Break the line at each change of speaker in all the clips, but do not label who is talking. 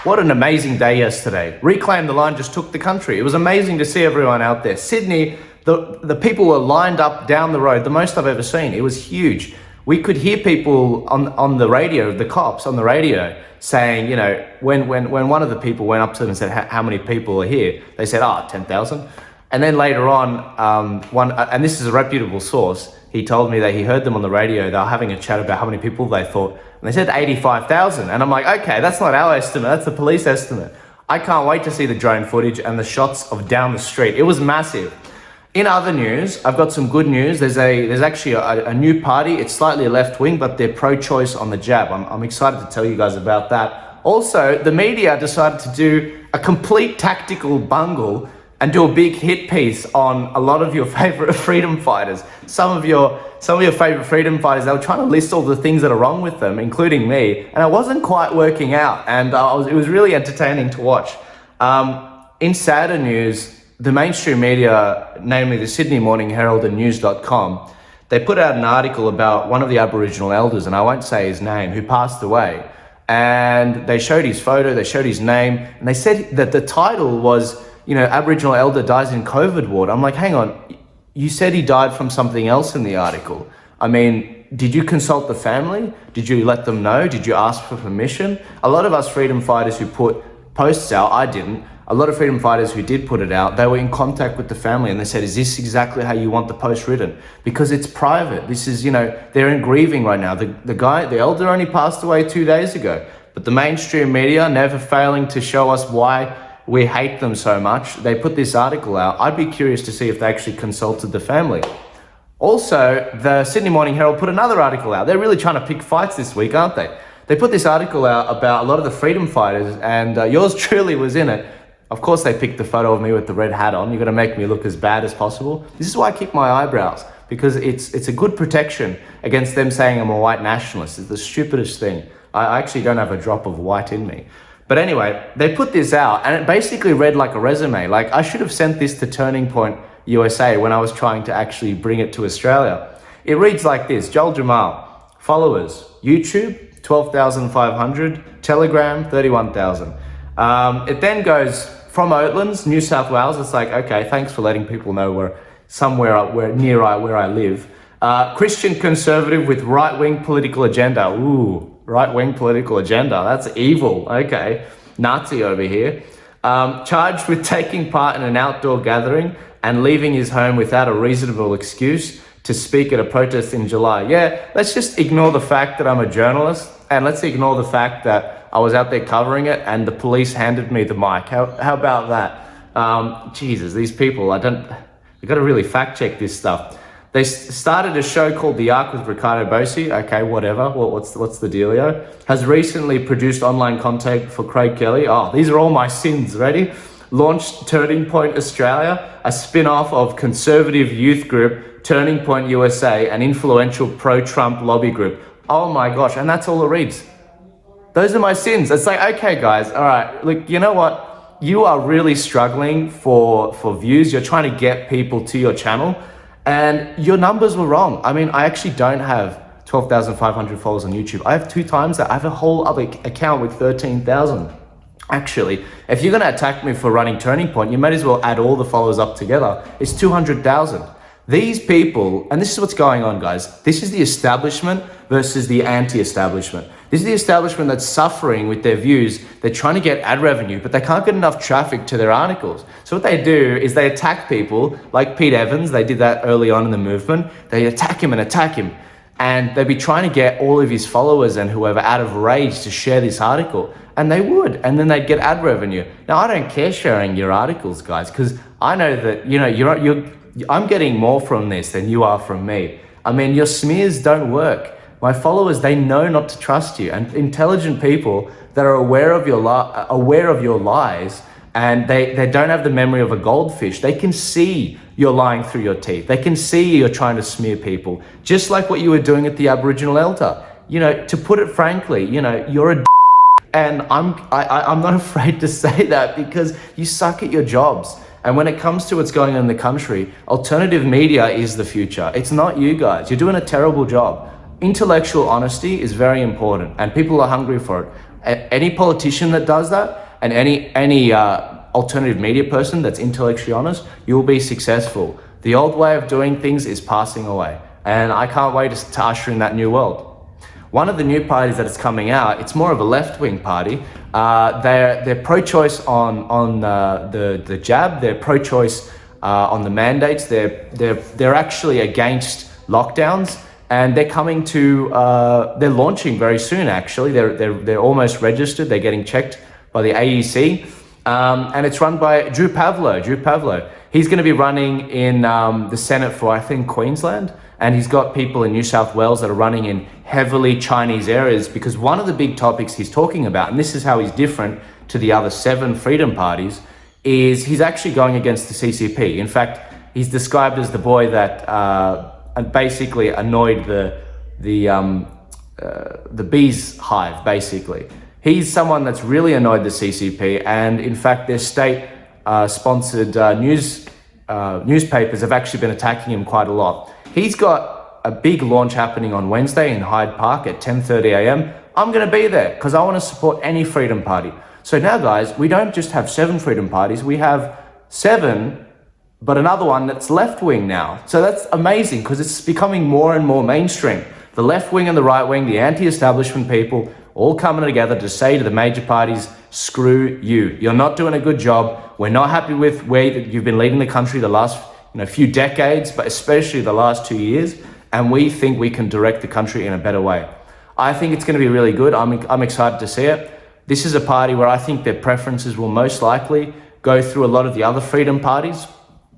What an amazing day yesterday. Reclaim the Line just took the country. It was amazing to see everyone out there. Sydney, the people were lined up down the road, the most I've ever seen. It was huge. We could hear people on the radio, the cops on the radio, saying, you know, when one of the people went up to them and said, how many people are here? They said, 10,000. And then later on, and this is a reputable source, he told me that he heard them on the radio. They were having a chat about how many people they thought, and they said 85,000. And I'm like, okay, that's not our estimate, that's the police estimate. I can't wait to see the drone footage and the shots of down the street. It was massive. In other news, I've got some good news. There's actually a new party. It's slightly left wing, but they're pro-choice on the jab. I'm excited to tell you guys about that. Also, the media decided to do a complete tactical bungle and do a big hit piece on a lot of your favorite freedom fighters. Some of your favorite freedom fighters, they were trying to list all the things that are wrong with them, including me, and it wasn't quite working out, and it was really entertaining to watch. In sadder news, the mainstream media, namely the Sydney Morning Herald and news.com, they put out an article about one of the Aboriginal elders, and I won't say his name, who passed away. And they showed his photo, they showed his name, and they said that the title was, you know, Aboriginal elder dies in COVID ward. I'm like, hang on, you said he died from something else in the article. I mean, did you consult the family? Did you let them know? Did you ask for permission? A lot of us freedom fighters who put posts out, I didn't. A lot of freedom fighters who did put it out, they were in contact with the family and they said, is this exactly how you want the post written? Because it's private. This is, you know, they're in grieving right now. The elder only passed away 2 days ago, but the mainstream media, never failing to show us why we hate them so much, they put this article out. I'd be curious to see if they actually consulted the family. Also, the Sydney Morning Herald put another article out. They're really trying to pick fights this week, aren't they? They put this article out about a lot of the freedom fighters, and yours truly was in it. Of course, they picked the photo of me with the red hat on. You're gonna make me look as bad as possible. This is why I keep my eyebrows, because it's a good protection against them saying I'm a white nationalist. It's the stupidest thing. I actually don't have a drop of white in me. But anyway, they put this out and it basically read like a resume. Like, I should have sent this to Turning Point USA when I was trying to actually bring it to Australia. It reads like this: Joel Jammal, followers, YouTube, 12,500, Telegram, 31,000. It then goes from Oatlands, New South Wales. It's like, okay, thanks for letting people know we're somewhere near where I live. Christian conservative with right-wing political agenda. Ooh. Right-wing political agenda, that's evil. Okay, Nazi over here. Charged with taking part in an outdoor gathering and leaving his home without a reasonable excuse to speak at a protest in July. Yeah, let's just ignore the fact that I'm a journalist, and let's ignore the fact that I was out there covering it and the police handed me the mic. How about that? Jesus, these people, we got to really fact check this stuff. They started a show called The Ark with Ricardo Bosi. Okay, whatever. What's the dealio? Has recently produced online content for Craig Kelly. Oh, these are all my sins. Ready? Launched Turning Point Australia, a spin-off of conservative youth group Turning Point USA, an influential pro-Trump lobby group. Oh my gosh, and that's all it reads. Those are my sins. It's like, okay, guys, all right, look, you know what? You are really struggling for views. You're trying to get people to your channel. And your numbers were wrong. I mean, I actually don't have 12,500 followers on YouTube. I have 2 times that. I have a whole other account with 13,000. Actually, if you're gonna attack me for running Turning Point, you might as well add all the followers up together. It's 200,000. These people, and this is what's going on, guys. This is the establishment versus the anti-establishment. This is the establishment that's suffering with their views. They're trying to get ad revenue, but they can't get enough traffic to their articles. So what they do is they attack people like Pete Evans. They did that early on in the movement. They attack him. And they'd be trying to get all of his followers and whoever out of rage to share this article. And they would, and then they'd get ad revenue. Now, I don't care sharing your articles, guys, because I know that, you know, I'm getting more from this than you are from me. I mean, your smears don't work. My followers, they know not to trust you. And intelligent people that are aware of your lies, and they don't have the memory of a goldfish. They can see you're lying through your teeth. They can see you're trying to smear people, just like what you were doing at the Aboriginal elder. You know, to put it frankly, you know, you're a and I'm not afraid to say that, because you suck at your jobs. And when it comes to what's going on in the country, alternative media is the future. It's not you guys. You're doing a terrible job. Intellectual honesty is very important, and people are hungry for it. Any politician that does that, and any alternative media person that's intellectually honest, you'll be successful. The old way of doing things is passing away, and I can't wait to usher in that new world. One of the new parties that is coming out, it's more of a left-wing party. They're pro-choice on the jab. They're pro-choice on the mandates. They're actually against lockdowns, and they're coming to. They're launching very soon. Actually, they're almost registered. They're getting checked by the AEC, and it's run by Drew Pavlo. He's going to be running in the Senate for, I think, Queensland. And he's got people in New South Wales that are running in heavily Chinese areas, because one of the big topics he's talking about, and this is how he's different to the other 7 freedom parties, is he's actually going against the CCP. In fact, he's described as the boy that basically annoyed the bees hive, basically. He's someone that's really annoyed the CCP, and in fact, their state sponsored newspapers have actually been attacking him quite a lot. He's got a big launch happening on Wednesday in Hyde Park at 10:30 a.m. I'm going to be there because I want to support any freedom party. So now, guys, we don't just have 7 freedom parties. We have 7, but another one that's left-wing now. So that's amazing because it's becoming more and more mainstream. The left wing and the right wing, the anti-establishment people, all coming together to say to the major parties, screw you. You're not doing a good job. We're not happy with where you've been leading the country the last few decades, but especially the last 2 years, and we think we can direct the country in a better way. I think it's going to be really good. I'm excited to see it. This is a party where I think their preferences will most likely go through a lot of the other freedom parties,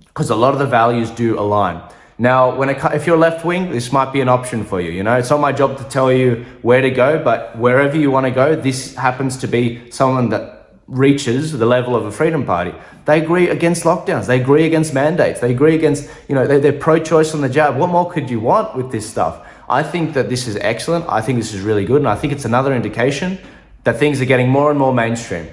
because a lot of the values do align. Now, if you're left wing, this might be an option for you. It's not my job to tell you where to go, but wherever you want to go, this happens to be someone that reaches the level of a freedom party. They agree against lockdowns. They agree against mandates. They agree against, they're pro-choice on the jab. What more could you want with this stuff? I think that this is excellent. I think this is really good. And I think it's another indication that things are getting more and more mainstream.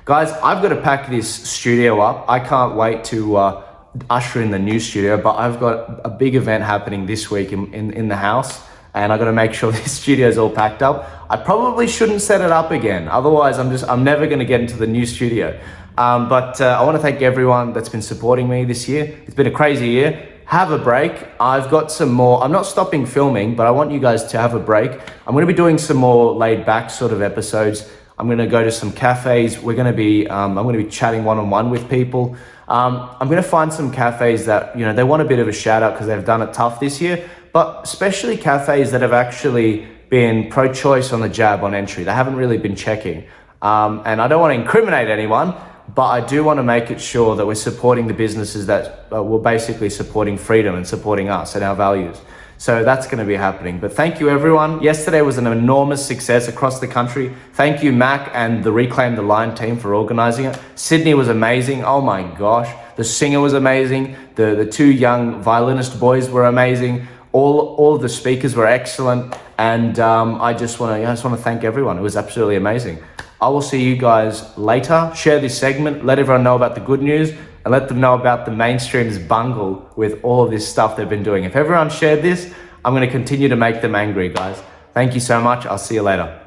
Guys, I've got to pack this studio up. I can't wait to usher in the new studio, but I've got a big event happening this week in the house, and I've got to make sure this studio is all packed up. I probably shouldn't set it up again. Otherwise, I'm never going to get into the new studio. But I want to thank everyone that's been supporting me this year. It's been a crazy year. Have a break. I've got some more. I'm not stopping filming, but I want you guys to have a break. I'm going to be doing some more laid back sort of episodes. I'm going to go to some cafes. I'm going to be chatting one-on-one with people. I'm going to find some cafes that, they want a bit of a shout out because they've done it tough this year, but especially cafes that have actually been pro-choice on the jab on entry. They haven't really been checking. And I don't want to incriminate anyone, but I do want to make it sure that we're supporting the businesses that we're basically supporting freedom and supporting us and our values. So that's going to be happening. But thank you, everyone. Yesterday was an enormous success across the country. Thank you, Mac and the Reclaim the Line team for organizing it. Sydney was amazing. Oh my gosh. The singer was amazing. The 2 young violinist boys were amazing. All of the speakers were excellent. And I just want to thank everyone. It was absolutely amazing. I will see you guys later. Share this segment. Let everyone know about the good news. And let them know about the mainstream's bungle with all of this stuff they've been doing. If everyone shared this, I'm going to continue to make them angry, guys. Thank you so much. I'll see you later.